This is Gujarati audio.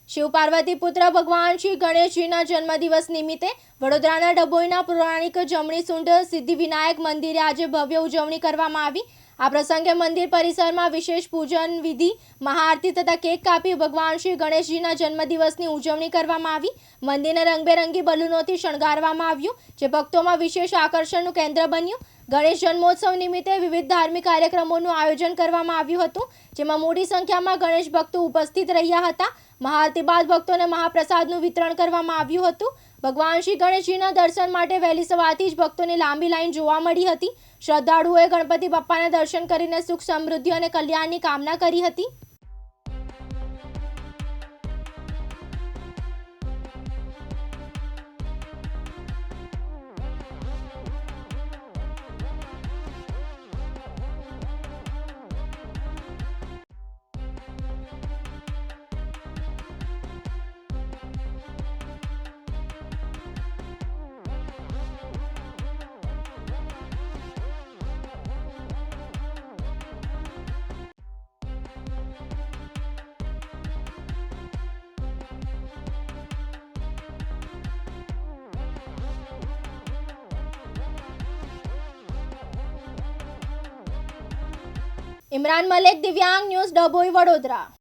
શિવ પાર્વતી પુત્ર ભગવાન શ્રી ગણેશજીના જન્મદિવસ નિમિત્તે વડોદરાના ડભોઈના પૌરાણિક જમણી સૂંઢ સિદ્ધિવિનાયક મંદિરે આજે ભવ્ય ઉજવણી કરવામાં આવી। આ પ્રસંગે મંદિર પરિસરમાં વિશેષ પૂજન વિધિ, મહાઆરતી તથા કેક કાપી ભગવાન શ્રી ગણેશજીના જન્મદિવસની ઉજવણી કરવામાં આવી। મંદિરને રંગબેરંગી બલૂનોથી શણગારવામાં આવ્યું, જે ભક્તોમાં વિશેષ આકર્ષણનું કેન્દ્ર બન્યું। ગણેશ જન્મોત્સવ નિમિત્તે વિવિધ ધાર્મિક કાર્યક્રમોનું આયોજન કરવામાં આવ્યું હતું, જેમાં મોટી સંખ્યામાં ગણેશ ભક્તો ઉપસ્થિત રહ્યા હતા। મહાઆરતી બાદ ભક્તોને મહાપ્રસાદનું વિતરણ કરવામાં આવ્યું હતું। ભગવાન શ્રી ગણેશજીના દર્શન માટે વહેલી સવારથી જ ભક્તોની લાંબી લાઈન જોવા મળી હતી। શ્રદ્ધાળુઓએ ગણપતિ બાપ્પાના દર્શન કરીને સુખ, સમૃદ્ધિ અને કલ્યાણની કામના કરી હતી। ઇમરાન મલેક, દિવ્યાંગ ન્યૂઝ, ડભોઈ, વડોદરા।